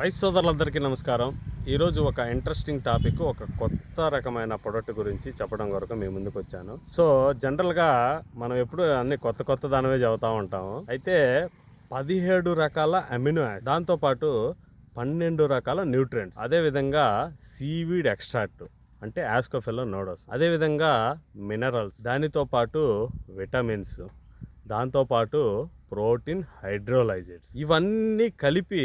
Rice సోదరులందరికీ నమస్కారం. ఈరోజు ఒక ఇంట్రెస్టింగ్ టాపిక్, ఒక కొత్త రకమైన ప్రొడక్ట్ గురించి చెప్పడం కొరకు మీ ముందుకు వచ్చాను. సో జనరల్గా మనం ఎప్పుడు అన్ని కొత్త దానివే చదువుతూ ఉంటాము. అయితే 17 రకాల అమినో యాసిడ్స్, దాంతోపాటు 12 రకాల న్యూట్రియంట్స్, అదేవిధంగా సీవీడ్ ఎక్స్ట్రాక్ట్ అంటే ఆస్కోఫిల్లో నోడోస్, అదేవిధంగా మినరల్స్, దానితో పాటు విటమిన్స్, దాంతోపాటు ప్రోటీన్ హైడ్రోలైజేట్స్, ఇవన్నీ కలిపి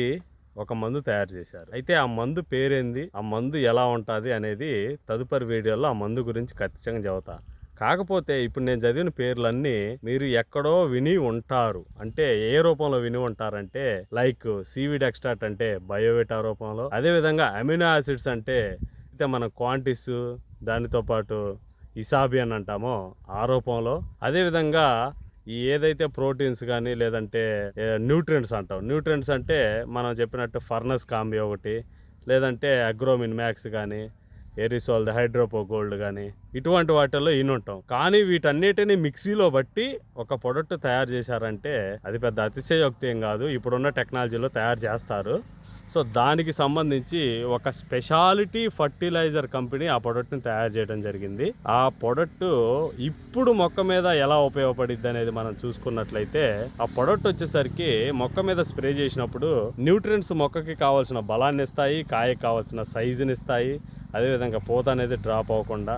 ఒక మందు తయారు చేశారు. అయితే ఆ మందు పేరేంది, ఆ మందు ఎలా ఉంటుంది అనేది తదుపరి వీడియోలో ఆ మందు గురించి ఖచ్చితంగా చెబుతా. కాకపోతే ఇప్పుడు నేను చదివిన పేర్లన్నీ మీరు ఎక్కడో విని ఉంటారు. అంటే ఏ రూపంలో విని ఉంటారంటే, లైక్ సీవీడ్ ఎక్స్ట్రాక్ట్ అంటే బయోవిటా రూపంలో, అదేవిధంగా అమినో యాసిడ్స్ అంటే అయితే మనం క్వాంటిస్, దానితో పాటు ఇసాబియన్ అంటామో ఆ రూపంలో, అదేవిధంగా ఈ ఏదైతే ప్రోటీన్స్ కానీ లేదంటే న్యూట్రియంట్స్ అంటాం, న్యూట్రియంట్స్ అంటే మనం చెప్పినట్టు ఫర్నస్ కాంబి ఒకటి, లేదంటే అగ్రోమిన్ మ్యాక్స్ కానీ, ఎరిసోల్ హైడ్రోపో గోల్డ్ కానీ, ఇటువంటి వాటిల్లో ఉంటాం. కానీ వీటన్నిటిని మిక్సీలో బట్టి ఒక ప్రొడక్ట్ తయారు చేశారంటే అది పెద్ద అతిశయోక్తి ఏం కాదు, ఇప్పుడున్న టెక్నాలజీలో తయారు చేస్తారు. సో దానికి సంబంధించి ఒక స్పెషాలిటీ ఫర్టిలైజర్ కంపెనీ ఆ ప్రొడక్ట్ని తయారు చేయడం జరిగింది. ఆ ప్రొడక్ట్ ఇప్పుడు మొక్క మీద ఎలా ఉపయోగపడిద్ది అనేది మనం చూసుకున్నట్లయితే, ఆ ప్రొడక్ట్ వచ్చేసరికి మొక్క మీద స్ప్రే చేసినప్పుడు న్యూట్రియంట్స్ మొక్కకి కావాల్సిన బలాన్ని ఇస్తాయి, కాయకి కావాల్సిన సైజుని ఇస్తాయి, అదేవిధంగా పూత అనేది డ్రాప్ అవ్వకుండా,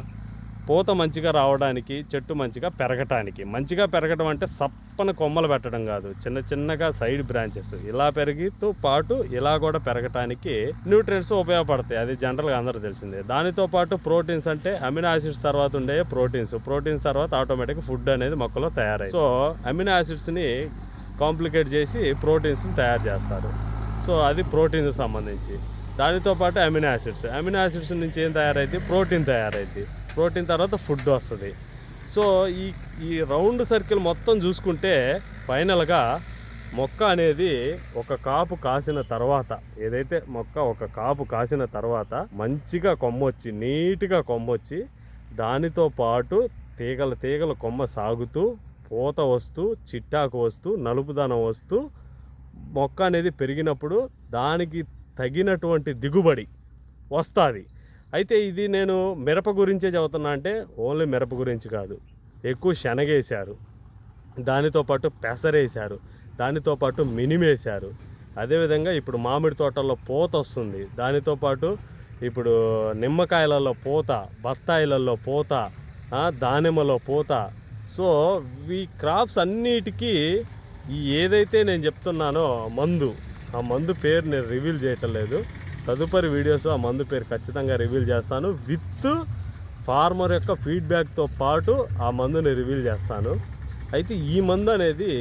పూత మంచిగా రావడానికి, చెట్టు మంచిగా పెరగటానికి, మంచిగా పెరగడం అంటే సప్పన కొమ్మలు పెట్టడం కాదు, చిన్న చిన్నగా సైడ్ బ్రాంచెస్ ఇలా పెరిగితో పాటు ఇలా కూడా పెరగటానికి న్యూట్రియంట్స్ ఉపయోగపడతాయి. అది జనరల్గా అందరూ తెలిసిందే. దానితో పాటు ప్రోటీన్స్ అంటే అమినో యాసిడ్స్ తర్వాత ఉండే ప్రోటీన్స్ తర్వాత ఆటోమేటిక్ ఫుడ్ అనేది మొక్కలో తయారై, సో అమినో యాసిడ్స్ని కాంప్లికేట్ చేసి ప్రోటీన్స్ని తయారు చేస్తారు. సో అది ప్రోటీన్కి సంబంధించి. దానితో పాటు అమినో యాసిడ్స్ నుంచి ఏం తయారైంది, ప్రోటీన్ తయారైంది, ప్రోటీన్ తర్వాత ఫుడ్ వస్తుంది. సో ఈ రౌండ్ సర్కిల్ మొత్తం చూసుకుంటే ఫైనల్గా మొక్క అనేది ఒక కాపు కాసిన తర్వాత, ఏదైతే మొక్క ఒక కాపు కాసిన తర్వాత మంచిగా కొమ్మొచ్చి, నీట్గా కొమ్మొచ్చి, దానితో పాటు తీగలు కొమ్మ సాగుతూ, పూత వస్తూ, చిట్టాకు వస్తూ, నలుపుదనం వస్తూ, మొక్క అనేది పెరిగినప్పుడు దానికి తగినటువంటి దిగుబడి వస్తుంది. అయితే ఇది నేను మిరప గురించే చదువుతున్నా అంటే ఓన్లీ మిరప గురించి కాదు, ఎక్కువ శనగేశారు, దానితో పాటు పెసరేశారు, దానితో పాటు మినిమేశారు, అదేవిధంగా ఇప్పుడు మామిడి తోటల్లో పూత వస్తుంది, దానితో పాటు ఇప్పుడు నిమ్మకాయలలో పూత, బత్తాయిలలో పూత, దానిమ్మలో పూత. సో ఈ క్రాప్స్ అన్నిటికీ ఈ ఏదైతే నేను చెప్తున్నానో మందు, ఆ మందు పేరు నేను రివీల్ చేయటం లేదు. తదుపరి వీడియోస్ ఆ మందు పేరు ఖచ్చితంగా రివీల్ చేస్తాను, విత్ ఫార్మర్ యొక్క ఫీడ్బ్యాక్తో పాటు ఆ మందుని రివీల్ చేస్తాను. అయితే ఈ మందు అనేది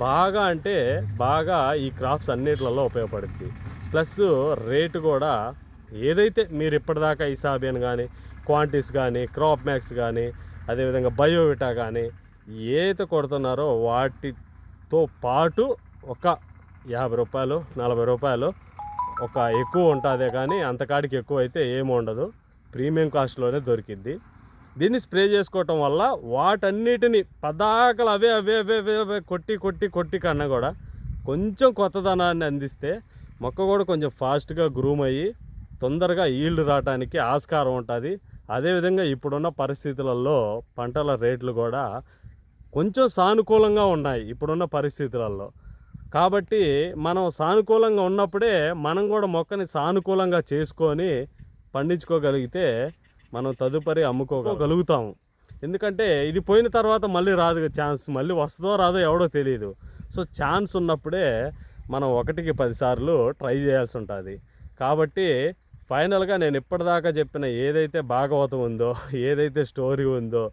బాగా అంటే బాగా ఈ క్రాప్స్ అన్నిట్లలో ఉపయోగపడుతుంది. ప్లస్ రేటు కూడా ఏదైతే మీరు ఇప్పటిదాకా ఇసాబియన్ కానీ, క్వాంటిస్ కానీ, క్రాప్ మ్యాక్స్ కానీ, అదేవిధంగా బయోవిటా కానీ ఏదైతే కొడుతున్నారో వాటితో పాటు ఒక 50 రూపాయలు 40 రూపాయలు ఒక ఎక్కువ ఉంటుంది, కానీ అంతకాడికి ఎక్కువ అయితే ఏమి ఉండదు, ప్రీమియం కాస్ట్లోనే దొరికిద్ది. దీన్ని స్ప్రే చేసుకోవటం వల్ల వాటన్నిటిని పదాకలు అవే కొట్టి కన్నా కూడా కొంచెం కొత్తదనాన్ని అందిస్తే మొక్క కూడా కొంచెం ఫాస్ట్గా గ్రూమ్ అయ్యి తొందరగా ఈల్డ్ రావడానికి ఆస్కారం ఉంటుంది. అదేవిధంగా ఇప్పుడున్న పరిస్థితులలో పంటల రేట్లు కూడా కొంచెం సానుకూలంగా ఉన్నాయి ఇప్పుడున్న పరిస్థితులలో. కాబట్టి మనం సానుకూలంగా ఉన్నప్పుడే మనం కూడా మొక్కని సానుకూలంగా చేసుకొని పండించుకోగలిగితే మనం తదుపరి అమ్ముకోగలుగుతాము. ఎందుకంటే ఇది పోయిన తర్వాత మళ్ళీ రాదు ఛాన్స్, మళ్ళీ వస్తుందో రాదో ఎవడో తెలియదు. సో ఛాన్స్ ఉన్నప్పుడే మనం 1కి 10 సార్లు ట్రై చేయాల్సి ఉంటుంది. కాబట్టి ఫైనల్గా నేను ఇప్పటిదాకా చెప్పిన ఏదైతే భాగవతం ఉందో, ఏదైతే స్టోరీ ఉందో,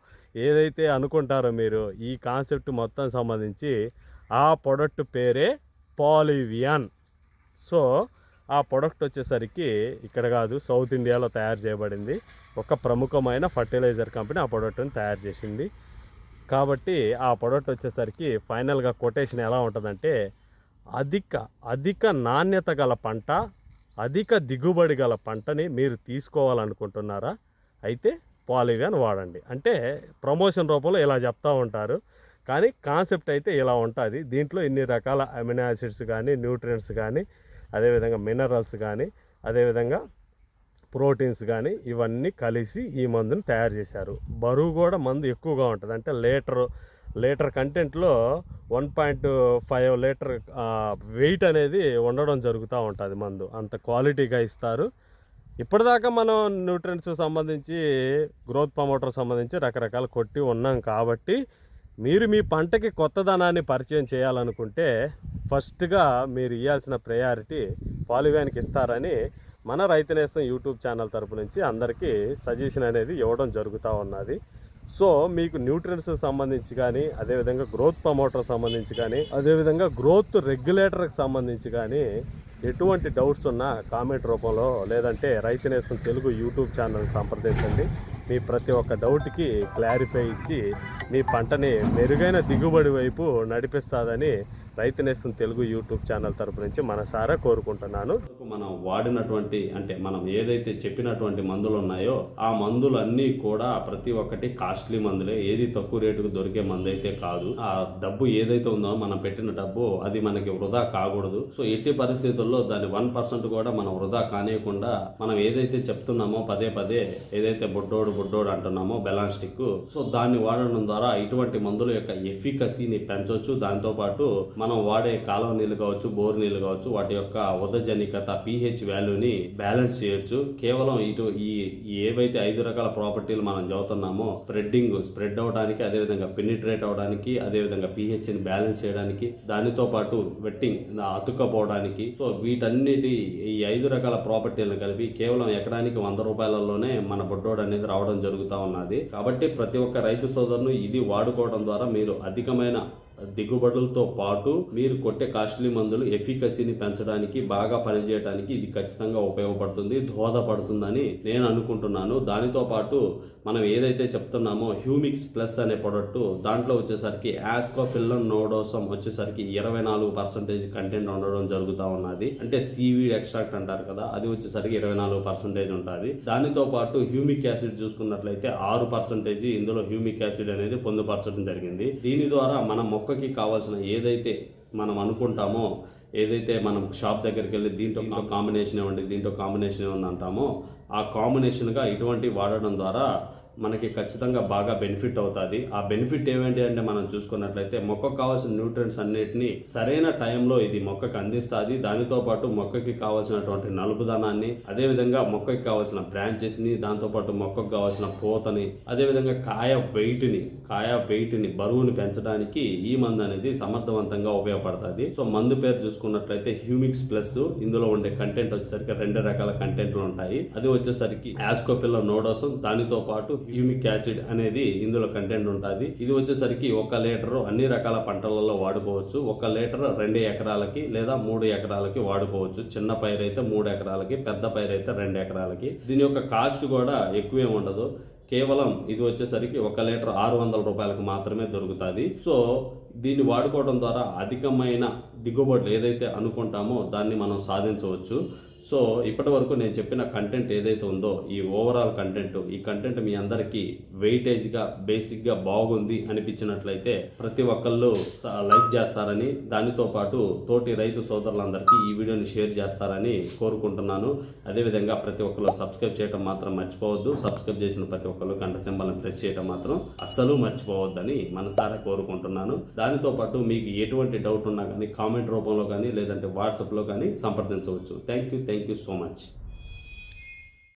ఏదైతే అనుకుంటారో మీరు, ఈ కాన్సెప్ట్ మొత్తం సంబంధించి ఆ ప్రొడక్ట్ పేరే పాలివియన్. సో ఆ ప్రొడక్ట్ వచ్చేసరికి ఇక్కడ కాదు, సౌత్ ఇండియాలో తయారు చేయబడింది. ఒక ప్రముఖమైన ఫర్టిలైజర్ కంపెనీ ఆ ప్రొడక్ట్ని తయారు చేసింది. కాబట్టి ఆ ప్రొడక్ట్ వచ్చేసరికి ఫైనల్గా కొటేషన్ ఎలా ఉంటుందంటే, అధిక నాణ్యత గల పంట, అధిక దిగుబడి గల పంటని మీరు తీసుకోవాలనుకుంటున్నారా, అయితే పాలివియన్ వాడండి. అంటే ప్రమోషన్ రూపంలో ఇలా చెప్తూ ఉంటారు, కానీ కాన్సెప్ట్ అయితే ఇలా ఉంటుంది. దీంట్లో ఇన్ని రకాల అమినో యాసిడ్స్ కానీ, న్యూట్రియంట్స్ కానీ, అదేవిధంగా మినరల్స్ కానీ, అదేవిధంగా ప్రోటీన్స్ కానీ ఇవన్నీ కలిసి ఈ మందుని తయారు చేశారు. బరువు కూడా మందు ఎక్కువగా ఉంటుంది. అంటే లీటర్ కంటెంట్లో 1.5 లీటర్ వెయిట్ అనేది ఉండడం జరుగుతూ ఉంటుంది. మందు అంత క్వాలిటీగా ఇస్తారు. ఇప్పటిదాకా మనం న్యూట్రియంట్స్ సంబంధించి, గ్రోత్ ప్రమోటర్ సంబంధించి రకరకాలు కొట్టి ఉన్నాం కాబట్టి మీరు మీ పంటకి కొత్తదనాన్ని పరిచయం చేయాలనుకుంటే ఫస్ట్గా మీరు ఇవ్వాల్సిన ప్రయారిటీ పాలివ్యాన్కి ఇస్తారని మన రైతు నేస్తం యూట్యూబ్ ఛానల్ తరపు నుంచి అందరికీ సజెషన్ అనేది ఇవ్వడం జరుగుతూ ఉన్నది. సో మీకు న్యూట్రియంట్స్కి సంబంధించి కానీ, అదేవిధంగా గ్రోత్ ప్రమోటర్ సంబంధించి కానీ, అదేవిధంగా గ్రోత్ రెగ్యులేటర్కి సంబంధించి కానీ ఎటువంటి డౌట్స్ ఉన్నా కామెంట్ రూపంలో, లేదంటే రైతు నేస్తం తెలుగు యూట్యూబ్ ఛానల్ సంప్రదించండి. మీ ప్రతి ఒక్క డౌట్కి క్లారిఫై ఇచ్చి మీ పంటని మెరుగైన దిగుబడి వైపు నడిపిస్తుందని రైతు నేస్తం తెలుగు యూట్యూబ్ ఛానల్ తరపు నుంచి మనసారా కోరుకుంటున్నాను. మనం వాడినటువంటి, అంటే మనం ఏదైతే చెప్పినటువంటి మందులు ఉన్నాయో ఆ మందులన్నీ కూడా ప్రతి ఒక్కటి కాస్ట్లీ మందులే. ఏది తక్కువ రేటుకు దొరికే మందు అయితే కాదు. ఆ డబ్బు ఏదైతే ఉందో మనం పెట్టిన డబ్బు అది మనకి వృధా కాకూడదు. సో ఎట్టి పరిస్థితుల్లో దాన్ని 1% కూడా మనం వృధా కానియకుండా మనం ఏదైతే చెప్తున్నామో పదే ఏదైతే బుడ్డోడు అంటున్నామో బెలాన్ స్టిక్, సో దాన్ని వాడడం ద్వారా ఇటువంటి మందుల యొక్క ఎఫికసీని పెంచవచ్చు. దాంతోపాటు మనం వాడే కాలువ నీళ్ళు కావచ్చు, బోర్ నీళ్ళు కావచ్చు, వాటి యొక్క ఉదజనికత pH వాల్యూని బ్యాలెన్స్ చేయొచ్చు. కేవలం ఏవైతే 5 రకాల ప్రాపర్టీలు మనం చదువుతున్నామో స్ప్రెడ్ అవడానికి, అదేవిధంగా పెనిట్రేట్ అవడానికి, అదేవిధంగా pHని బ్యాలెన్స్ చేయడానికి, దానితో పాటు వెట్టింగ్ అతుక్కపోవడానికి, సో వీటన్నిటి ఈ 5 రకాల ప్రాపర్టీలను కలిపి కేవలం ఎకరానికి 100 రూపాయలలోనే మన బొడ్డోడు అనేది రావడం జరుగుతూ ఉన్నది. కాబట్టి ప్రతి ఒక్క రైతు సోదరును ఇది వాడుకోవడం ద్వారా మీరు అధికమైన దిగుబడులతో పాటు మీరు కొట్టే కాస్ట్లీ మందులు ఎఫికసీని పెంచడానికి, బాగా పనిచేయడానికి ఇది ఖచ్చితంగా ఉపయోగపడుతుంది, దోహదపడుతుందని నేను అనుకుంటున్నాను. దానితో పాటు మనం ఏదైతే చెప్తున్నామో హ్యూమిక్స్ ప్లస్ అనే ప్రొడక్ట్, దాంట్లో వచ్చేసరికి ఆస్కోఫిల్లన్ నోడోసం వచ్చేసరికి 24% కంటెంట్ ఉండడం జరుగుతూ ఉన్నది. అంటే సీవీడ్ ఎక్స్ట్రాక్ట్ అంటారు కదా, అది వచ్చేసరికి 24% ఉంటుంది. దానితో పాటు హ్యూమిక్ యాసిడ్ చూసుకున్నట్లయితే 6% ఇందులో హ్యూమిక్ యాసిడ్ అనేది పొందుపరచడం జరిగింది. దీని ద్వారా మన మొక్కకి కావాల్సిన ఏదైతే మనం అనుకుంటామో, ఏదైతే మనం షాప్ దగ్గరికి వెళ్ళి దీంట్లో కాంబినేషన్ ఇవ్వండి, దీంట్లో కాంబినేషన్ ఇవ్వండి అంటామో ఆ కాంబినేషన్గా ఇటువంటి వాడడం ద్వారా మనకి ఖచ్చితంగా బాగా బెనిఫిట్ అవుతుంది. ఆ బెనిఫిట్ ఏమిటి అంటే మనం చూసుకున్నట్లయితే మొక్కకు కావాల్సిన న్యూట్రియంట్స్ అన్నిటిని సరైన టైంలో ఇది మొక్కకు అందిస్తుంది. దానితో పాటు మొక్కకి కావాల్సినటువంటి నలుపుదనాన్ని, అదేవిధంగా మొక్కకి కావాల్సిన బ్రాంచెస్ని, దాంతోపాటు మొక్కకు కావాల్సిన పూతని, అదేవిధంగా కాయ వెయిట్ని బరువుని పెంచడానికి ఈ మందు అనేది సమర్థవంతంగా ఉపయోగపడుతుంది. సో మందు పేరు చూసుకున్నట్లయితే హ్యూమిక్స్ ప్లస్. ఇందులో ఉండే కంటెంట్ వచ్చేసరికి 2 రకాల కంటెంట్లు ఉంటాయి. అది వచ్చేసరికి ఆస్కోఫిల్లన్ నోడోసం, దానితో పాటు హ్యూమిక్ యాసిడ్ అనేది ఇందులో కంటెంట్ ఉంటుంది. ఇది వచ్చేసరికి 1 లీటర్ అన్ని రకాల పంటలలో వాడుకోవచ్చు. 1 లీటర్ 2 ఎకరాలకి లేదా 3 ఎకరాలకి వాడుకోవచ్చు. చిన్న పైరు అయితే 3 ఎకరాలకి, పెద్ద పైరు అయితే 2 ఎకరాలకి. దీని యొక్క కాస్ట్ కూడా ఎక్కువేం ఉండదు. కేవలం ఇది వచ్చేసరికి 1 లీటర్ 600 రూపాయలకు మాత్రమే దొరుకుతుంది. సో దీన్ని వాడుకోవడం ద్వారా అధికమైన దిగుబడులు ఏదైతే అనుకుంటామో దాన్ని మనం సాధించవచ్చు. సో ఇప్పటి వరకు నేను చెప్పిన కంటెంట్ ఏదైతే ఉందో ఈ ఓవరాల్ కంటెంట్, ఈ కంటెంట్ మీ అందరికీ వెయిటేజ్గా బేసిక్గా బాగుంది అనిపించినట్లయితే ప్రతి ఒక్కళ్ళు లైక్ చేస్తారని, దానితో పాటు తోటి రైతు సోదరులందరికీ ఈ వీడియోని షేర్ చేస్తారని కోరుకుంటున్నాను. అదేవిధంగా ప్రతి ఒక్కళ్ళు సబ్స్క్రైబ్ చేయడం మాత్రం మర్చిపోవద్దు. సబ్స్క్రైబ్ చేసిన ప్రతి ఒక్కళ్ళు గంట సింబల్ని ప్రెస్ చేయడం మాత్రం అస్సలు మర్చిపోవద్దని మనసారా కోరుకుంటున్నాను. దానితో పాటు మీకు ఎటువంటి డౌట్ ఉన్నా కానీ కామెంట్ రూపంలో కానీ లేదంటే వాట్సాప్లో కానీ సంప్రదించవచ్చు. Thank you so much.